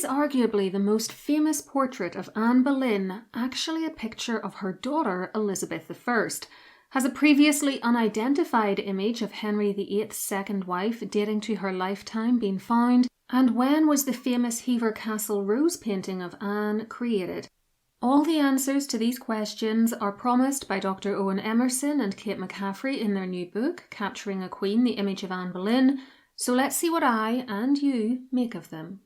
arguably the most famous portrait of Anne Boleyn actually a picture of her daughter Elizabeth I? Has a previously unidentified image of Henry VIII's second wife dating to her lifetime been found? And when was the famous Hever Castle rose painting of Anne created? All the answers to these questions are promised by Dr. Owen Emmerson and Kate McCaffrey in their new book, Capturing a Queen, The Image of Anne Boleyn. So let's see what I and you make of them.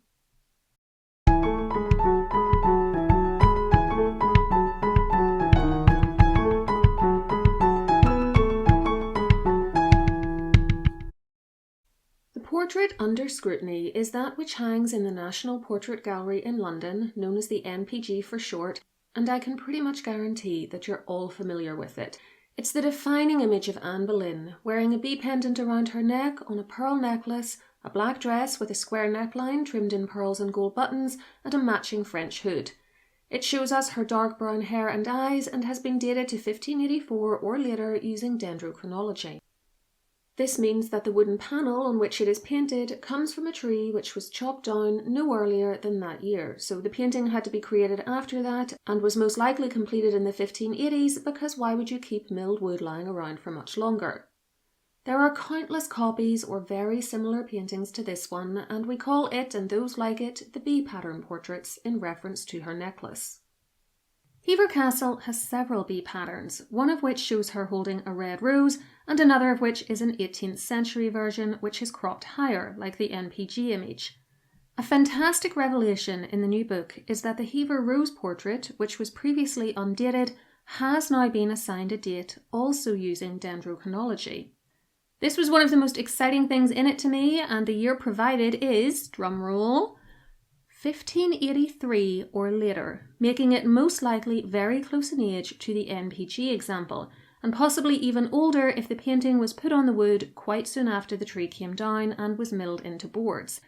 The portrait under scrutiny is that which hangs in the National Portrait Gallery in London, known as the NPG for short, and I can pretty much guarantee that you're all familiar with it. It's the defining image of Anne Boleyn, wearing a bee pendant around her neck on a pearl necklace, a black dress with a square neckline trimmed in pearls and gold buttons, and a matching French hood. It shows us her dark brown hair and eyes and has been dated to 1584 or later using dendrochronology. This means that the wooden panel on which it is painted comes from a tree which was chopped down no earlier than that year, so the painting had to be created after that and was most likely completed in the 1580s because why would you keep milled wood lying around for much longer? There are countless copies or very similar paintings to this one, and we call it and those like it the bee pattern portraits in reference to her necklace. Hever Castle has several bee patterns, one of which shows her holding a red rose, and another of which is an 18th century version which is cropped higher, like the NPG image. A fantastic revelation in the new book is that the Hever rose portrait, which was previously undated, has now been assigned a date, also using dendrochronology. This was one of the most exciting things in it to me, and the year provided is, drumroll, 1583 or later, making it most likely very close in age to the NPG example, and possibly even older if the painting was put on the wood quite soon after the tree came down and was milled into boards.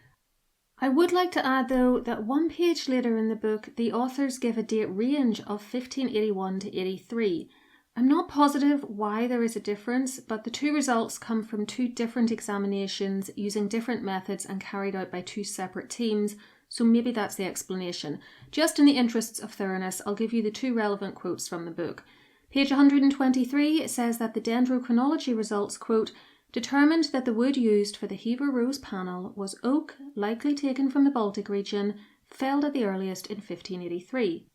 I would like to add though that one page later in the book the authors give a date range of 1581 to 83. I'm not positive why there is a difference, but the two results come from two different examinations using different methods and carried out by two separate teams, so maybe that's the explanation. Just in the interests of thoroughness, I'll give you the two relevant quotes from the book. Page 123 says that the dendrochronology results, quote, determined that the wood used for the Hever rose panel was oak, likely taken from the Baltic region, felled at the earliest in 1583.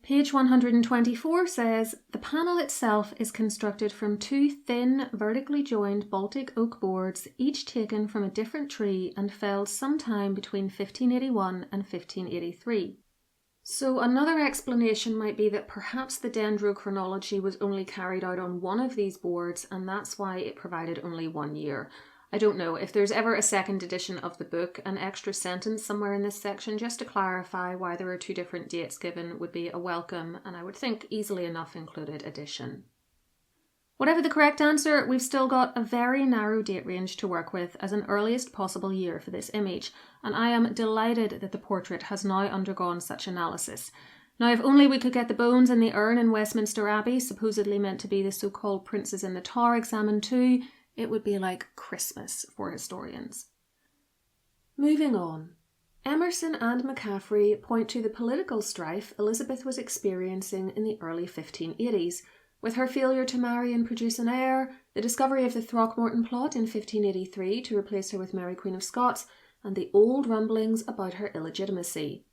Page 124 says, the panel itself is constructed from two thin, vertically joined Baltic oak boards, each taken from a different tree and felled sometime between 1581 and 1583. So another explanation might be that perhaps the dendrochronology was only carried out on one of these boards, and that's why it provided only 1 year. I don't know. If there's ever a second edition of the book, an extra sentence somewhere in this section just to clarify why there are two different dates given would be a welcome, and I would think easily enough included addition. Whatever the correct answer, we've still got a very narrow date range to work with as an earliest possible year for this image, and I am delighted that the portrait has now undergone such analysis. Now, if only we could get the bones in the urn in Westminster Abbey, supposedly meant to be the so-called princes in the Tower, examined too, it would be like Christmas for historians. Moving on. Emmerson and McCaffrey point to the political strife Elizabeth was experiencing in the early 1580s, with her failure to marry and produce an heir, the discovery of the Throckmorton plot in 1583 to replace her with Mary Queen of Scots, and the old rumblings about her illegitimacy.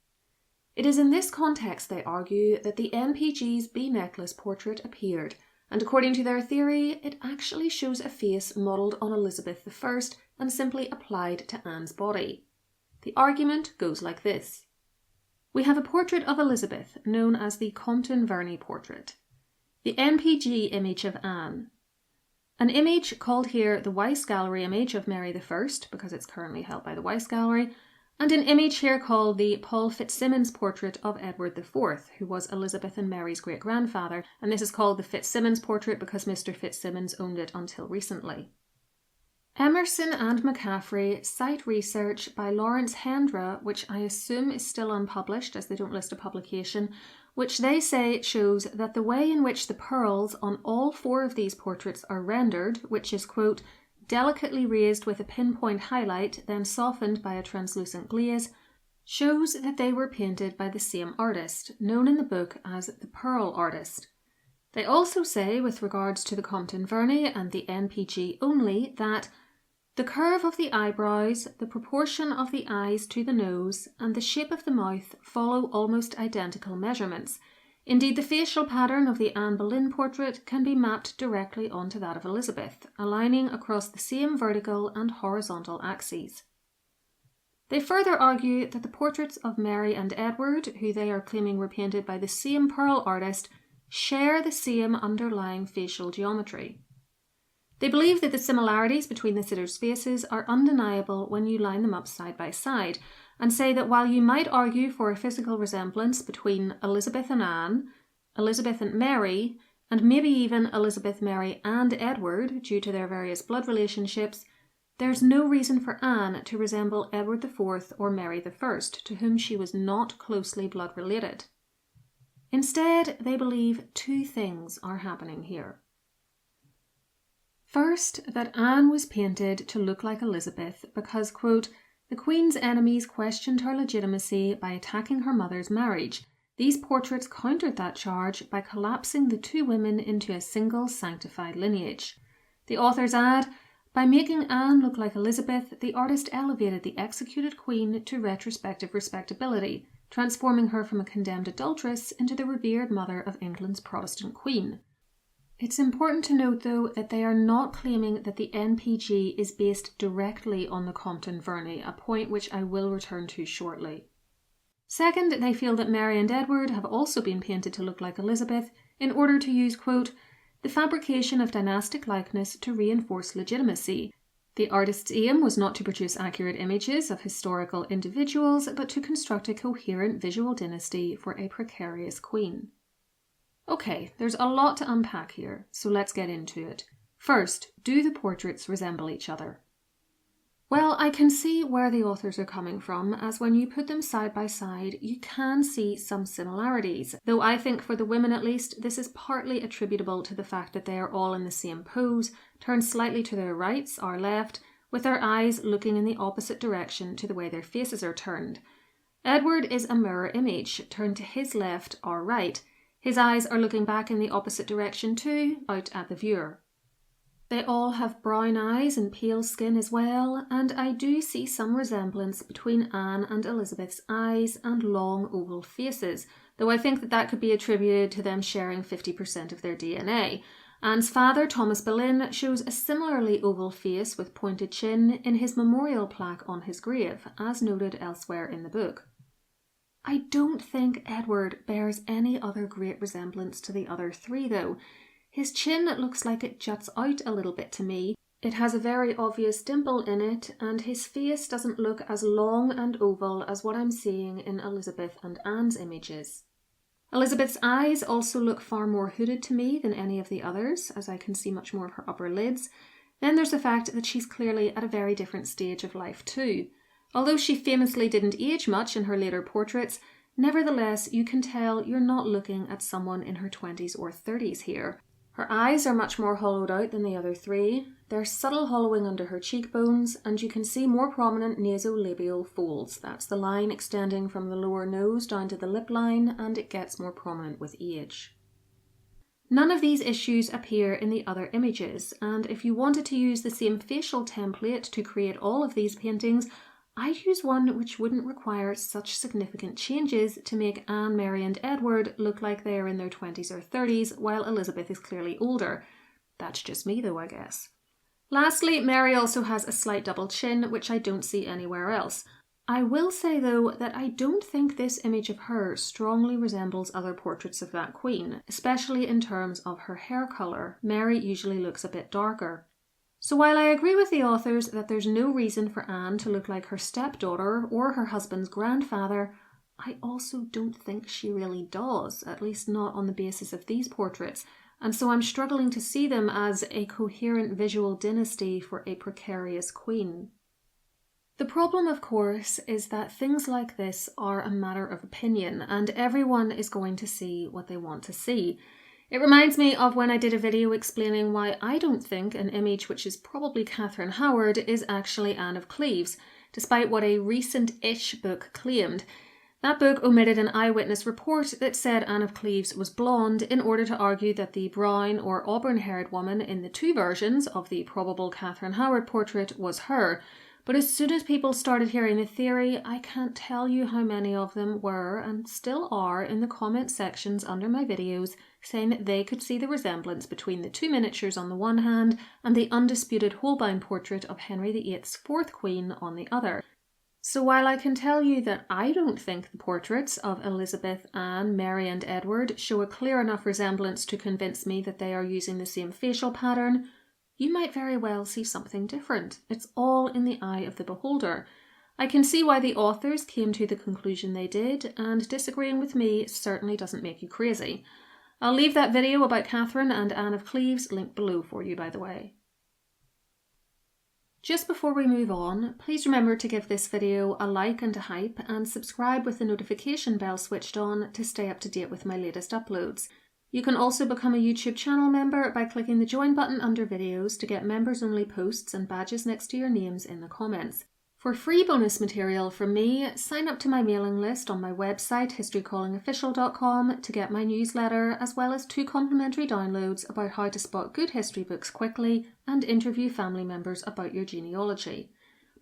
It is in this context, they argue, that the NPG's bee necklace portrait appeared, and according to their theory, it actually shows a face modelled on Elizabeth I and simply applied to Anne's body. The argument goes like this. We have a portrait of Elizabeth, known as the Compton-Verney portrait. The NPG image of Anne. An image called here the Weiss Gallery image of Mary I, because it's currently held by the Weiss Gallery, and an image here called the Paul Fitzsimmons portrait of Edward IV, who was Elizabeth and Mary's great-grandfather, and this is called the Fitzsimmons portrait because Mr. Fitzsimmons owned it until recently. Emmerson and McCaffrey cite research by Lawrence Hendra, which I assume is still unpublished as they don't list a publication, which they say shows that the way in which the pearls on all four of these portraits are rendered, which is, quote, delicately raised with a pinpoint highlight, then softened by a translucent glaze, shows that they were painted by the same artist, known in the book as the Pearl artist. They also say, with regards to the Compton Verney and the NPG only, that the curve of the eyebrows, the proportion of the eyes to the nose, and the shape of the mouth follow almost identical measurements. Indeed, the facial pattern of the Anne Boleyn portrait can be mapped directly onto that of Elizabeth, aligning across the same vertical and horizontal axes. They further argue that the portraits of Mary and Edward, who they are claiming were painted by the same Pearl artist, share the same underlying facial geometry. They believe that the similarities between the sitters' faces are undeniable when you line them up side by side, and say that while you might argue for a physical resemblance between Elizabeth and Anne, Elizabeth and Mary, and maybe even Elizabeth, Mary and Edward due to their various blood relationships, there's no reason for Anne to resemble Edward IV or Mary I, to whom she was not closely blood related. Instead, they believe two things are happening here. First, that Anne was painted to look like Elizabeth because, quote, the Queen's enemies questioned her legitimacy by attacking her mother's marriage. These portraits countered that charge by collapsing the two women into a single sanctified lineage. The authors add, by making Anne look like Elizabeth, the artist elevated the executed Queen to retrospective respectability, transforming her from a condemned adulteress into the revered mother of England's Protestant Queen. It's important to note, though, that they are not claiming that the NPG is based directly on the Compton Verney, a point which I will return to shortly. Second, they feel that Mary and Edward have also been painted to look like Elizabeth in order to use, quote, the fabrication of dynastic likeness to reinforce legitimacy. The artist's aim was not to produce accurate images of historical individuals, but to construct a coherent visual dynasty for a precarious queen. Okay, there's a lot to unpack here, so let's get into it. First, do the portraits resemble each other? Well, I can see where the authors are coming from, as when you put them side by side, you can see some similarities, though I think for the women at least, this is partly attributable to the fact that they are all in the same pose, turned slightly to their rights or left, with their eyes looking in the opposite direction to the way their faces are turned. Edward is a mirror image, turned to his left or right. His eyes are looking back in the opposite direction too, out at the viewer. They all have brown eyes and pale skin as well, and I do see some resemblance between Anne and Elizabeth's eyes and long oval faces, though I think that could be attributed to them sharing 50% of their DNA. Anne's father, Thomas Boleyn, shows a similarly oval face with pointed chin in his memorial plaque on his grave, as noted elsewhere in the book. I don't think Edward bears any other great resemblance to the other three, though. His chin looks like it juts out a little bit to me. It has a very obvious dimple in it, and his face doesn't look as long and oval as what I'm seeing in Elizabeth and Anne's images. Elizabeth's eyes also look far more hooded to me than any of the others, as I can see much more of her upper lids. Then there's the fact that she's clearly at a very different stage of life too. Although she famously didn't age much in her later portraits, nevertheless you can tell you're not looking at someone in her 20s or 30s here. Her eyes are much more hollowed out than the other three. There's subtle hollowing under her cheekbones, and you can see more prominent nasolabial folds. That's the line extending from the lower nose down to the lip line, and it gets more prominent with age. None of these issues appear in the other images, and if you wanted to use the same facial template to create all of these paintings, I'd use one which wouldn't require such significant changes to make Anne, Mary and Edward look like they are in their 20s or 30s, while Elizabeth is clearly older. That's just me though, I guess. Lastly, Mary also has a slight double chin, which I don't see anywhere else. I will say though that I don't think this image of her strongly resembles other portraits of that queen, especially in terms of her hair colour. Mary usually looks a bit darker. So while I agree with the authors that there's no reason for Anne to look like her stepdaughter or her husband's grandfather, I also don't think she really does, at least not on the basis of these portraits, and so I'm struggling to see them as a coherent visual dynasty for a precarious queen. The problem, of course, is that things like this are a matter of opinion, and everyone is going to see what they want to see. It reminds me of when I did a video explaining why I don't think an image which is probably Catherine Howard is actually Anne of Cleves. despite what a recent-ish book claimed. That book omitted an eyewitness report that said Anne of Cleves was blonde in order to argue that the brown or auburn-haired woman in the two versions of the probable Catherine Howard portrait was her. But as soon as people started hearing the theory, I can't tell you how many of them were and still are in the comment sections under my videos saying that they could see the resemblance between the two miniatures on the one hand and the undisputed Holbein portrait of Henry VIII's fourth queen on the other. So while I can tell you that I don't think the portraits of Elizabeth, Anne, Mary and Edward show a clear enough resemblance to convince me that they are using the same facial pattern, you might very well see something different. It's all in the eye of the beholder. I can see why the authors came to the conclusion they did, and disagreeing with me certainly doesn't make you crazy. I'll leave that video about Catherine and Anne of Cleves linked below for you, by the way. Just before we move on, please remember to give this video a like and a hype and subscribe with the notification bell switched on to stay up to date with my latest uploads. You can also become a YouTube channel member by clicking the join button under videos to get members only posts and badges next to your names in the comments. For free bonus material from me, sign up to my mailing list on my website historycallingofficial.com to get my newsletter, as well as 2 complimentary downloads about how to spot good history books quickly and interview family members about your genealogy.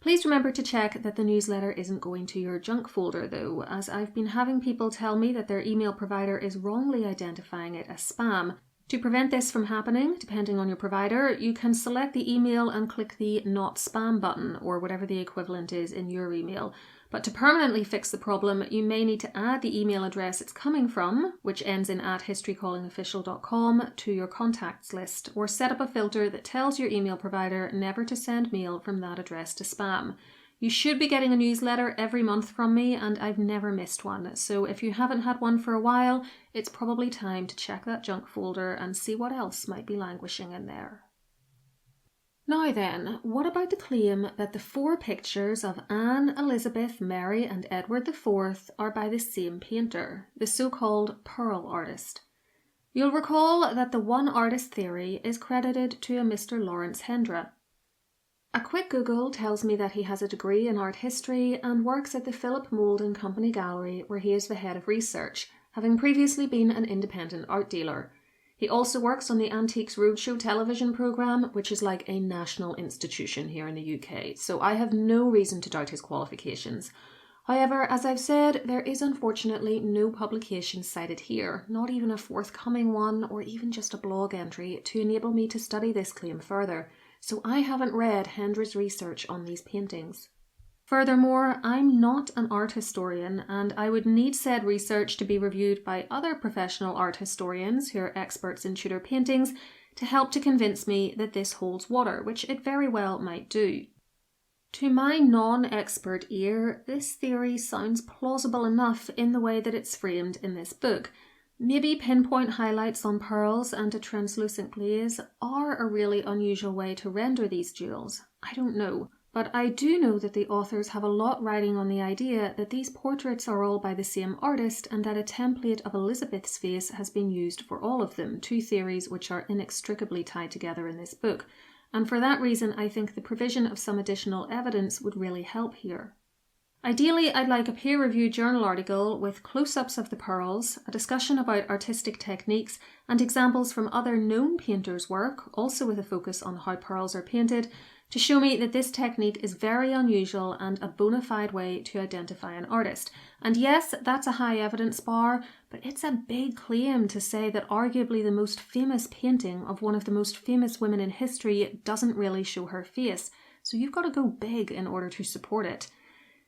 Please remember to check that the newsletter isn't going to your junk folder though, as I've been having people tell me that their email provider is wrongly identifying it as spam. To prevent this from happening, depending on your provider, you can select the email and click the Not Spam button, or whatever the equivalent is in your email. But to permanently fix the problem, you may need to add the email address it's coming from, which ends in @historycallingofficial.com, to your contacts list, or set up a filter that tells your email provider never to send mail from that address to spam. You should be getting a newsletter every month from me, and I've never missed one, so if you haven't had one for a while, it's probably time to check that junk folder and see what else might be languishing in there. Now then, what about the claim that the 4 pictures of Anne, Elizabeth, Mary and Edward IV are by the same painter, the so-called Pearl artist? You'll recall that the one artist theory is credited to a Mr. Lawrence Hendra. A quick Google tells me that he has a degree in art history and works at the Philip Mould and Company Gallery, where he is the head of research, having previously been an independent art dealer. He also works on the Antiques Roadshow television programme, which is like a national institution here in the UK, so I have no reason to doubt his qualifications. However, as I've said, there is unfortunately no publication cited here, not even a forthcoming one or even just a blog entry to enable me to study this claim further. So I haven't read Hendra's research on these paintings. Furthermore, I'm not an art historian, and I would need said research to be reviewed by other professional art historians who are experts in Tudor paintings to help to convince me that this holds water, which it very well might do. To my non-expert ear, this theory sounds plausible enough in the way that it's framed in this book. Maybe pinpoint highlights on pearls and a translucent glaze are a really unusual way to render these jewels. I don't know. But I do know that the authors have a lot riding on the idea that these portraits are all by the same artist and that a template of Elizabeth's face has been used for all of them, 2 theories which are inextricably tied together in this book. And for that reason, I think the provision of some additional evidence would really help here. Ideally, I'd like a peer-reviewed journal article with close-ups of the pearls, a discussion about artistic techniques, and examples from other known painters' work, also with a focus on how pearls are painted, to show me that this technique is very unusual and a bona fide way to identify an artist. And yes, that's a high evidence bar, but it's a big claim to say that arguably the most famous painting of one of the most famous women in history doesn't really show her face, so you've got to go big in order to support it.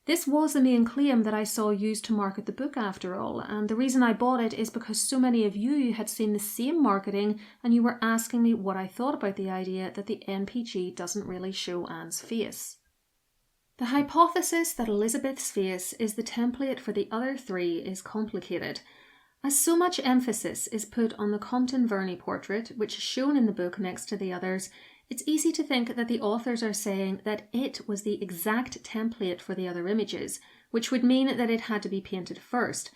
This was the main claim that I saw used to market the book after all, and the reason I bought it is because so many of you had seen the same marketing and you were asking me what I thought about the idea that the NPG doesn't really show Anne's face. The hypothesis that Elizabeth's face is the template for the other 3 is complicated. As so much emphasis is put on the Compton Verney portrait, which is shown in the book next to the others, it's easy to think that the authors are saying that it was the exact template for the other images, which would mean that it had to be painted first.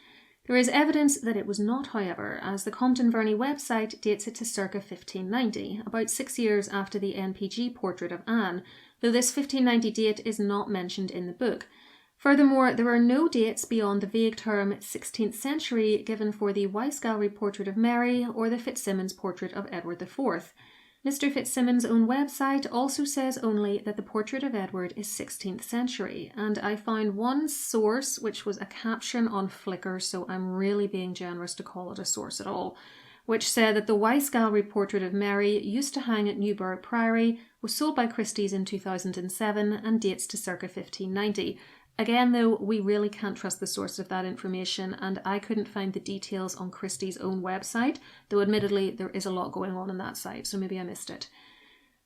There is evidence that it was not, however, as the Compton Verney website dates it to circa 1590, about 6 years after the NPG portrait of Anne, though this 1590 date is not mentioned in the book. Furthermore, there are no dates beyond the vague term 16th century given for the Weiss Gallery portrait of Mary or the Fitzsimmons portrait of Edward IV. Mr. Fitzsimmons' own website also says only that the portrait of Edward is 16th century, and I found one source which was a caption on Flickr, so I'm really being generous to call it a source at all, which said that the Weiss Gallery portrait of Mary used to hang at Newburgh Priory, was sold by Christie's in 2007 and dates to circa 1590. Again, though, we really can't trust the source of that information, and I couldn't find the details on Christie's own website, though admittedly there is a lot going on that site, so maybe I missed it.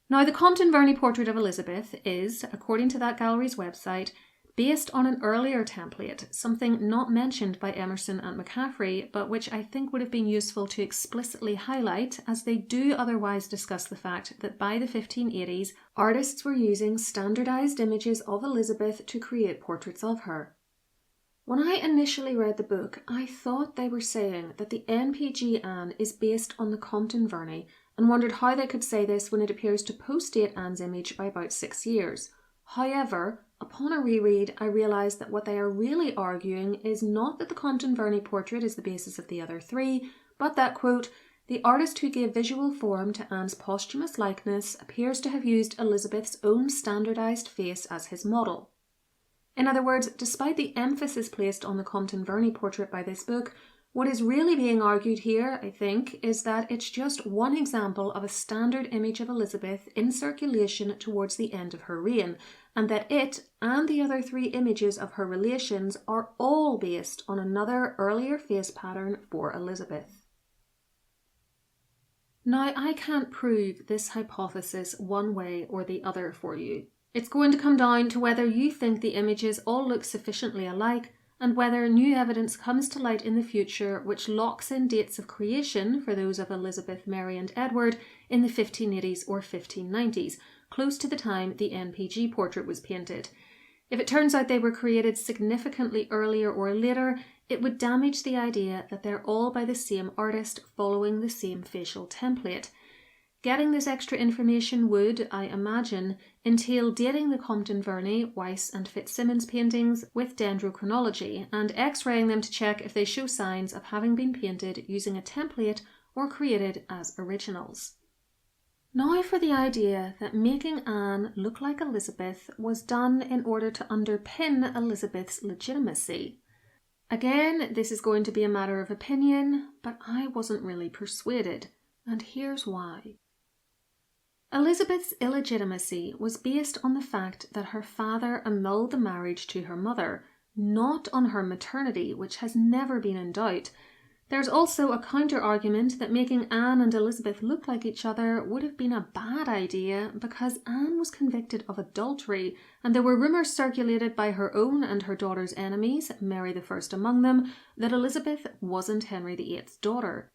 Now, the Compton Verney portrait of Elizabeth is, according to that gallery's website, based on an earlier template, something not mentioned by Emmerson and McCaffrey, but which I think would have been useful to explicitly highlight, as they do otherwise discuss the fact that by the 1580s, artists were using standardised images of Elizabeth to create portraits of her. When I initially read the book, I thought they were saying that the NPG Anne is based on the Compton Verney, and wondered how they could say this when it appears to post-date Anne's image by about 6 years. However, upon a reread, I realised that what they are really arguing is not that the Compton Verney portrait is the basis of the other three, but that, quote, the artist who gave visual form to Anne's posthumous likeness appears to have used Elizabeth's own standardised face as his model. In other words, despite the emphasis placed on the Compton Verney portrait by this book, what is really being argued here, I think, is that it's just one example of a standard image of Elizabeth in circulation towards the end of her reign, and that it and the other three images of her relations are all based on another earlier face pattern for Elizabeth. Now, I can't prove this hypothesis one way or the other for you. It's going to come down to whether you think the images all look sufficiently alike, and whether new evidence comes to light in the future which locks in dates of creation for those of Elizabeth, Mary and Edward in the 1580s or 1590s, close to the time the NPG portrait was painted. If it turns out they were created significantly earlier or later, it would damage the idea that they're all by the same artist following the same facial template. Getting this extra information would, I imagine, entail dating the Compton Verney, Weiss and Fitzsimmons paintings with dendrochronology and x-raying them to check if they show signs of having been painted using a template or created as originals. Now for the idea that making Anne look like Elizabeth was done in order to underpin Elizabeth's legitimacy. Again, this is going to be a matter of opinion, but I wasn't really persuaded, and here's why. Elizabeth's illegitimacy was based on the fact that her father annulled the marriage to her mother, not on her maternity, which has never been in doubt. There's also a counter-argument that making Anne and Elizabeth look like each other would have been a bad idea because Anne was convicted of adultery, and there were rumours circulated by her own and her daughter's enemies, Mary I among them, that Elizabeth wasn't Henry VIII's daughter.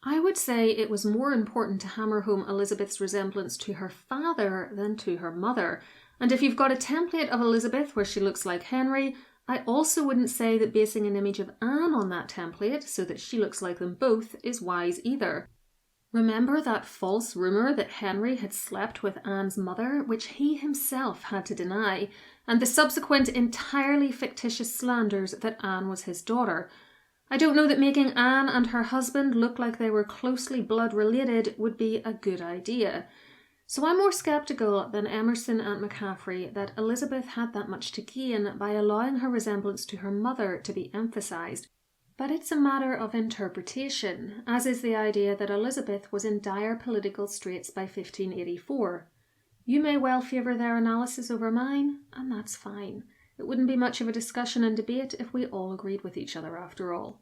I would say it was more important to hammer home Elizabeth's resemblance to her father than to her mother, and if you've got a template of Elizabeth where she looks like Henry, I also wouldn't say that basing an image of Anne on that template so that she looks like them both is wise either. Remember that false rumour that Henry had slept with Anne's mother, which he himself had to deny, and the subsequent entirely fictitious slanders that Anne was his daughter. I don't know that making Anne and her husband look like they were closely blood-related would be a good idea. So I'm more sceptical than Emmerson and McCaffrey that Elizabeth had that much to gain by allowing her resemblance to her mother to be emphasised. But it's a matter of interpretation, as is the idea that Elizabeth was in dire political straits by 1584. You may well favour their analysis over mine, and that's fine. It wouldn't be much of a discussion and debate if we all agreed with each other after all.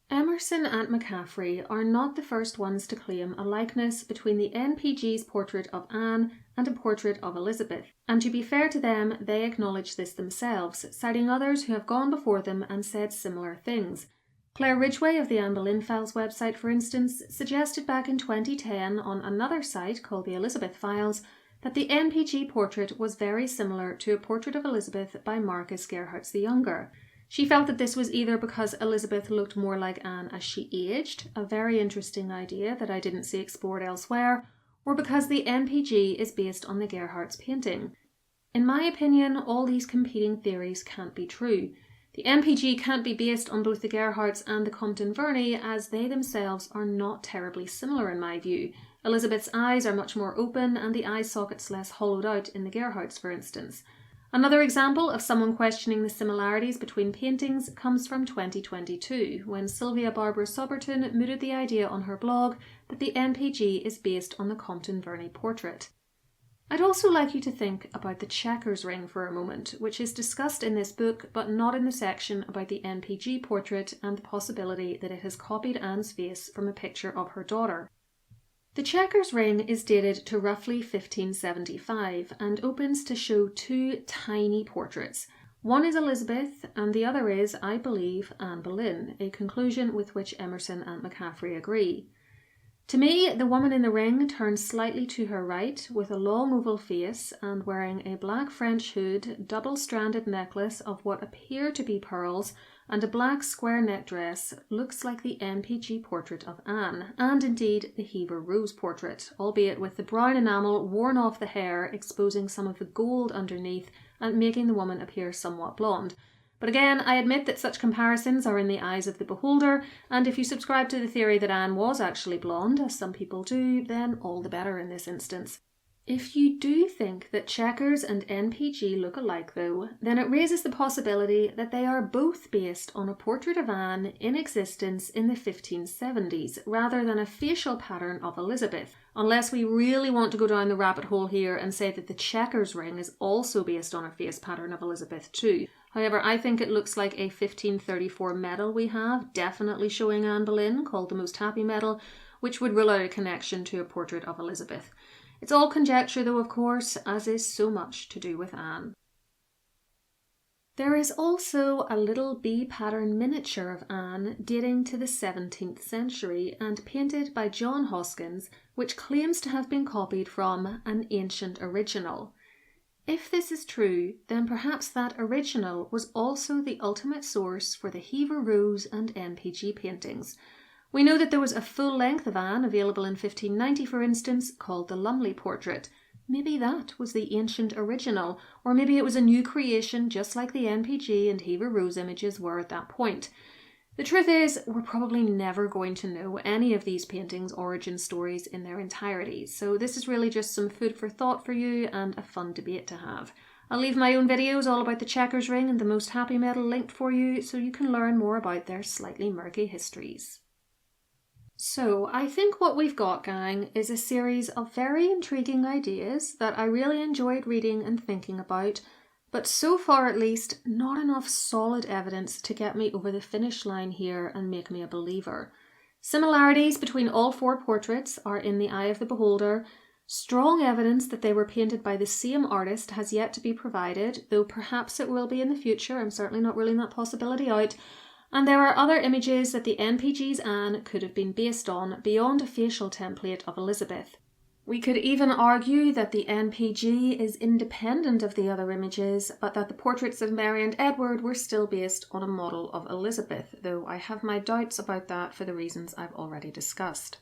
Emmerson and McCaffrey are not the first ones to claim a likeness between the NPG's portrait of Anne and a portrait of Elizabeth, and to be fair to them, they acknowledge this themselves, citing others who have gone before them and said similar things. Claire Ridgway of the Anne Bolyen Files website, for instance, suggested back in 2010 on another site called the Elizabeth Files that the NPG portrait was very similar to a portrait of Elizabeth by Marcus Gerhardt the Younger. She felt that this was either because Elizabeth looked more like Anne as she aged, a very interesting idea that I didn't see explored elsewhere, or because the NPG is based on the Gerhardt's painting. In my opinion, all these competing theories can't be true. The NPG can't be based on both the Gerhardts and the Compton-Verney, as they themselves are not terribly similar in my view. Elizabeth's eyes are much more open and the eye sockets less hollowed out in the Gerhardts, for instance. Another example of someone questioning the similarities between paintings comes from 2022, when Sylvia Barbara Soberton mooted the idea on her blog that the NPG is based on the Compton-Verney portrait. I'd also like you to think about the checkers ring for a moment, which is discussed in this book but not in the section about the NPG portrait and the possibility that it has copied Anne's face from a picture of her daughter. The checkers ring is dated to roughly 1575 and opens to show two tiny portraits. One is Elizabeth and the other is, I believe, Anne Boleyn, a conclusion with which Emmerson and McCaffrey agree. To me, the woman in the ring turns slightly to her right with a long oval face and wearing a black French hood, double-stranded necklace of what appear to be pearls, and a black square neck dress looks like the NPG portrait of Anne, and indeed the Hever Rose portrait, albeit with the brown enamel worn off the hair, exposing some of the gold underneath and making the woman appear somewhat blonde. But again, I admit that such comparisons are in the eyes of the beholder, and if you subscribe to the theory that Anne was actually blonde, as some people do, then all the better in this instance. If you do think that checkers and NPG look alike though, then it raises the possibility that they are both based on a portrait of Anne in existence in the 1570s, rather than a facial pattern of Elizabeth, unless we really want to go down the rabbit hole here and say that the checkers ring is also based on a face pattern of Elizabeth too. However, I think it looks like a 1534 medal we have, definitely showing Anne Boleyn, called the Most Happy Medal, which would rule out a connection to a portrait of Elizabeth. It's all conjecture though, of course, as is so much to do with Anne. There is also a little B-pattern miniature of Anne dating to the 17th century and painted by John Hoskins, which claims to have been copied from an ancient original. If this is true, then perhaps that original was also the ultimate source for the Hever Rose and NPG paintings. We know that there was a full length of Anne available in 1590, for instance, called the Lumley portrait. Maybe that was the ancient original, or maybe it was a new creation just like the NPG and Hever Rose images were at that point. The truth is, we're probably never going to know any of these paintings' origin stories in their entirety, so this is really just some food for thought for you and a fun debate to have. I'll leave my own videos all about the checkers ring and the Most Happy Medal linked for you so you can learn more about their slightly murky histories. So, I think what we've got, gang, is a series of very intriguing ideas that I really enjoyed reading and thinking about, but so far at least, not enough solid evidence to get me over the finish line here and make me a believer. Similarities between all four portraits are in the eye of the beholder. Strong evidence that they were painted by the same artist has yet to be provided, though perhaps it will be in the future. I'm certainly not ruling that possibility out. And there are other images that the NPG's Anne could have been based on beyond a facial template of Elizabeth. We could even argue that the NPG is independent of the other images, but that the portraits of Mary and Edward were still based on a model of Elizabeth, though I have my doubts about that for the reasons I've already discussed.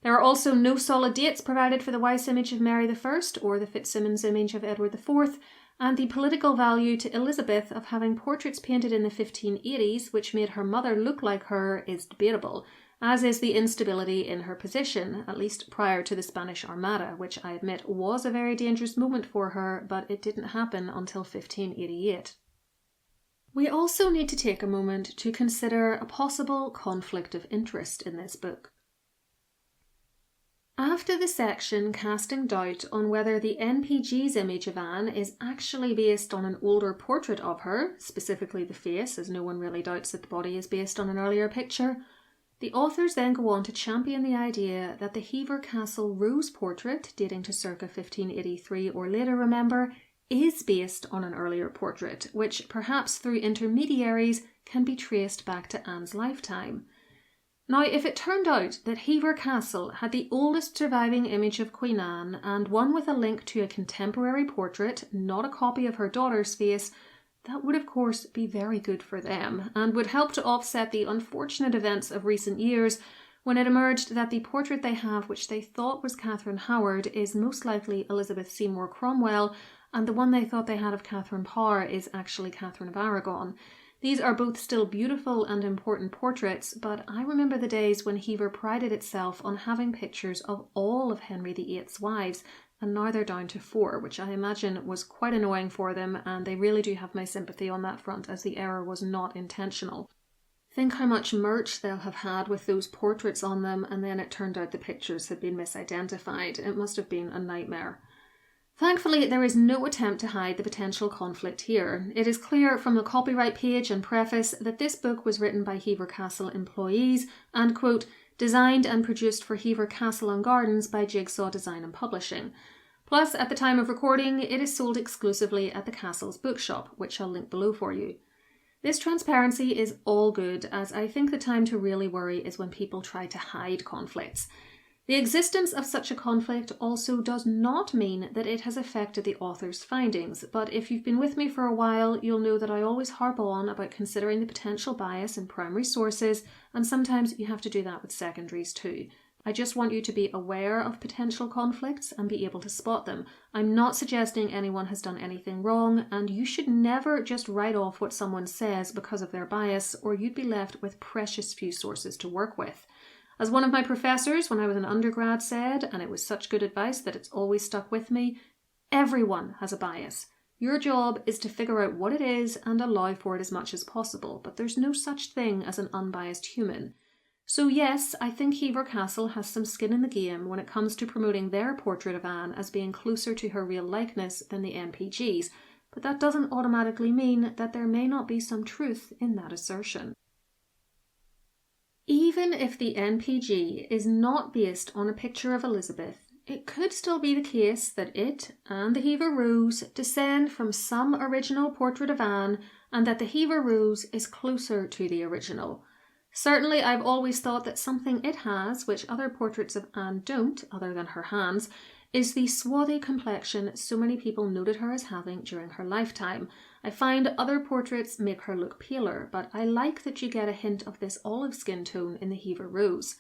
There are also no solid dates provided for the Weiss image of Mary I or the Fitzsimmons image of Edward IV, and the political value to Elizabeth of having portraits painted in the 1580s which made her mother look like her is debatable, as is the instability in her position, at least prior to the Spanish Armada, which I admit was a very dangerous moment for her, but it didn't happen until 1588. We also need to take a moment to consider a possible conflict of interest in this book. After the section casting doubt on whether the NPG's image of Anne is actually based on an older portrait of her, specifically the face, as no one really doubts that the body is based on an earlier picture, the authors then go on to champion the idea that the Hever Castle Rose portrait, dating to circa 1583 or later, remember, is based on an earlier portrait, which perhaps through intermediaries can be traced back to Anne's lifetime. Now, if it turned out that Hever Castle had the oldest surviving image of Queen Anne and one with a link to a contemporary portrait, not a copy of her daughter's face, that would of course be very good for them and would help to offset the unfortunate events of recent years when it emerged that the portrait they have, which they thought was Catherine Howard, is most likely Elizabeth Seymour Cromwell, and the one they thought they had of Catherine Parr is actually Catherine of Aragon. These are both still beautiful and important portraits, but I remember the days when Hever prided itself on having pictures of all of Henry VIII's wives, and now they're down to 4, which I imagine was quite annoying for them, and they really do have my sympathy on that front, as the error was not intentional. Think how much merch they'll have had with those portraits on them, and then it turned out the pictures had been misidentified. It must have been a nightmare. Thankfully, there is no attempt to hide the potential conflict here. It is clear from the copyright page and preface that this book was written by Hever Castle employees and, quote, designed and produced for Hever Castle and Gardens by Jigsaw Design and Publishing. Plus, at the time of recording, it is sold exclusively at the Castle's bookshop, which I'll link below for you. This transparency is all good, as I think the time to really worry is when people try to hide conflicts. The existence of such a conflict also does not mean that it has affected the author's findings, but if you've been with me for a while, you'll know that I always harp on about considering the potential bias in primary sources, and sometimes you have to do that with secondaries too. I just want you to be aware of potential conflicts and be able to spot them. I'm not suggesting anyone has done anything wrong, and you should never just write off what someone says because of their bias, or you'd be left with precious few sources to work with. As one of my professors when I was an undergrad said, and it was such good advice that it's always stuck with me, everyone has a bias. Your job is to figure out what it is and allow for it as much as possible, but there's no such thing as an unbiased human. So yes, I think Hever Castle has some skin in the game when it comes to promoting their portrait of Anne as being closer to her real likeness than the MPG's, but that doesn't automatically mean that there may not be some truth in that assertion. Even if the NPG is not based on a picture of Elizabeth, it could still be the case that it and the Hever Rose descend from some original portrait of Anne, and that the Hever Rose is closer to the original. Certainly, I've always thought that something it has, which other portraits of Anne don't, other than her hands, is the swarthy complexion so many people noted her as having during her lifetime. I find other portraits make her look paler, but I like that you get a hint of this olive skin tone in the Hever Rose.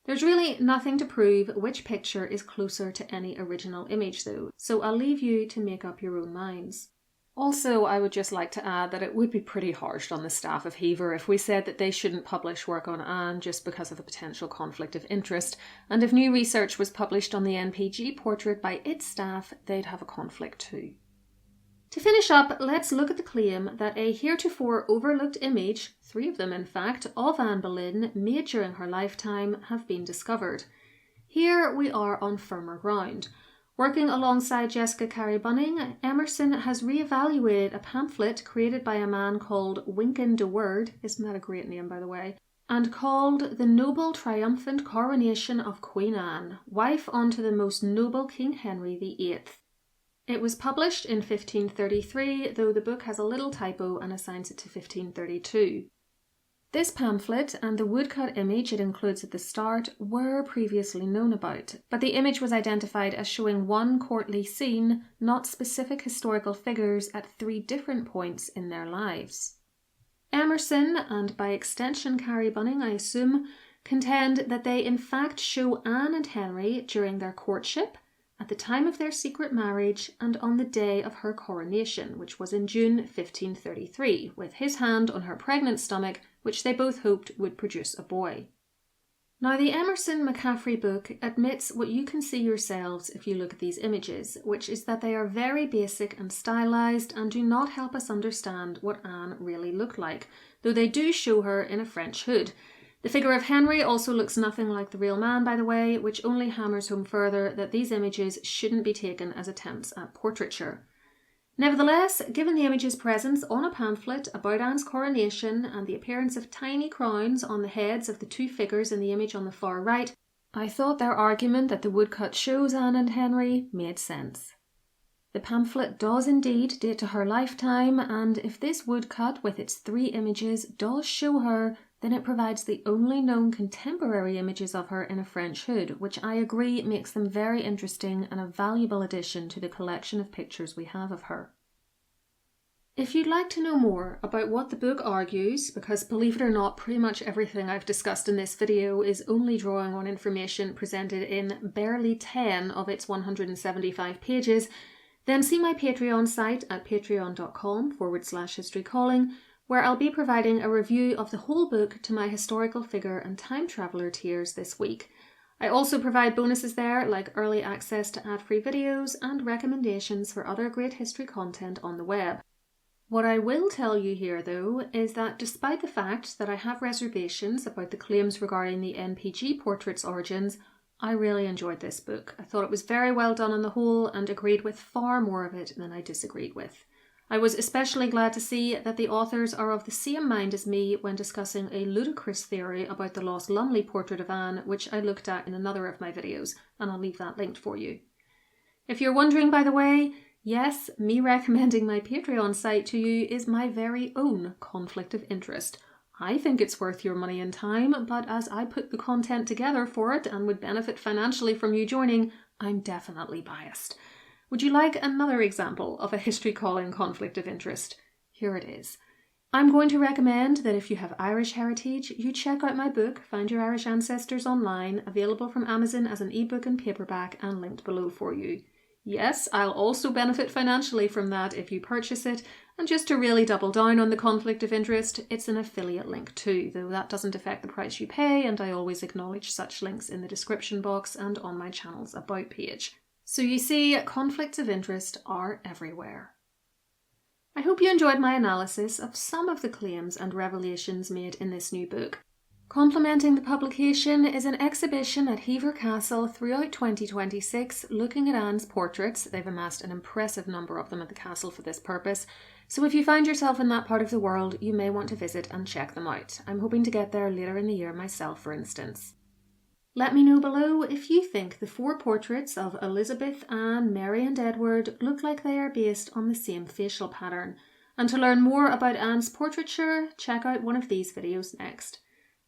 There's really nothing to prove which picture is closer to any original image though, so I'll leave you to make up your own minds. Also, I would just like to add that it would be pretty harsh on the staff of Hever if we said that they shouldn't publish work on Anne just because of a potential conflict of interest, and if new research was published on the NPG portrait by its staff, they'd have a conflict too. To finish up, let's look at the claim that a heretofore overlooked image, 3 of them in fact, of Anne Boleyn made during her lifetime have been discovered. Here we are on firmer ground. Working alongside Jessica Carey-Bunning, Emmerson has re-evaluated a pamphlet created by a man called Wynkyn de Worde, isn't that a great name by the way, and called The Noble Triumphant Coronation of Queen Anne, wife unto the most noble King Henry VIII. It was published in 1533, though the book has a little typo and assigns it to 1532. This pamphlet and the woodcut image it includes at the start were previously known about, but the image was identified as showing one courtly scene, not specific historical figures at 3 different points in their lives. Emmerson, and by extension Carey-Bunning I assume, contend that they in fact show Anne and Henry during their courtship, at the time of their secret marriage, and on the day of her coronation, which was in June 1533, with his hand on her pregnant stomach, which they both hoped would produce a boy. Now, the Emmerson McCaffrey book admits what you can see yourselves if you look at these images, which is that they are very basic and stylized and do not help us understand what Anne really looked like, though they do show her in a French hood. The figure of Henry also looks nothing like the real man, by the way, which only hammers home further that these images shouldn't be taken as attempts at portraiture. Nevertheless, given the image's presence on a pamphlet about Anne's coronation and the appearance of tiny crowns on the heads of the 2 figures in the image on the far right, I thought their argument that the woodcut shows Anne and Henry made sense. The pamphlet does indeed date to her lifetime, and if this woodcut with its 3 images does show her, then it provides the only known contemporary images of her in a French hood, which I agree makes them very interesting and a valuable addition to the collection of pictures we have of her. If you'd like to know more about what the book argues, because believe it or not, pretty much everything I've discussed in this video is only drawing on information presented in barely 10 of its 175 pages, then see my Patreon site at patreon.com/historycalling, where I'll be providing a review of the whole book to my historical figure and time traveller tiers this week. I also provide bonuses there, like early access to ad-free videos and recommendations for other great history content on the web. What I will tell you here, though, is that despite the fact that I have reservations about the claims regarding the NPG portrait's origins, I really enjoyed this book. I thought it was very well done on the whole and agreed with far more of it than I disagreed with. I was especially glad to see that the authors are of the same mind as me when discussing a ludicrous theory about the lost Lumley portrait of Anne, which I looked at in another of my videos, and I'll leave that linked for you. If you're wondering, by the way, yes, me recommending my Patreon site to you is my very own conflict of interest. I think it's worth your money and time, but as I put the content together for it and would benefit financially from you joining, I'm definitely biased. Would you like another example of a history calling conflict of interest? Here it is. I'm going to recommend that if you have Irish heritage, you check out my book, Find Your Irish Ancestors Online, available from Amazon as an ebook and paperback and linked below for you. Yes, I'll also benefit financially from that if you purchase it, and just to really double down on the conflict of interest, it's an affiliate link too, though that doesn't affect the price you pay, and I always acknowledge such links in the description box and on my channel's About page. So you see, conflicts of interest are everywhere. I hope you enjoyed my analysis of some of the claims and revelations made in this new book. Complementing the publication is an exhibition at Hever Castle throughout 2026 looking at Anne's portraits. They've amassed an impressive number of them at the castle for this purpose, so if you find yourself in that part of the world, you may want to visit and check them out. I'm hoping to get there later in the year myself, for instance. Let me know below if you think the 4 portraits of Elizabeth, Anne, Mary and Edward look like they are based on the same facial pattern. And to learn more about Anne's portraiture, check out one of these videos next.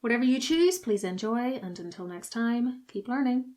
Whatever you choose, please enjoy, and until next time, keep learning.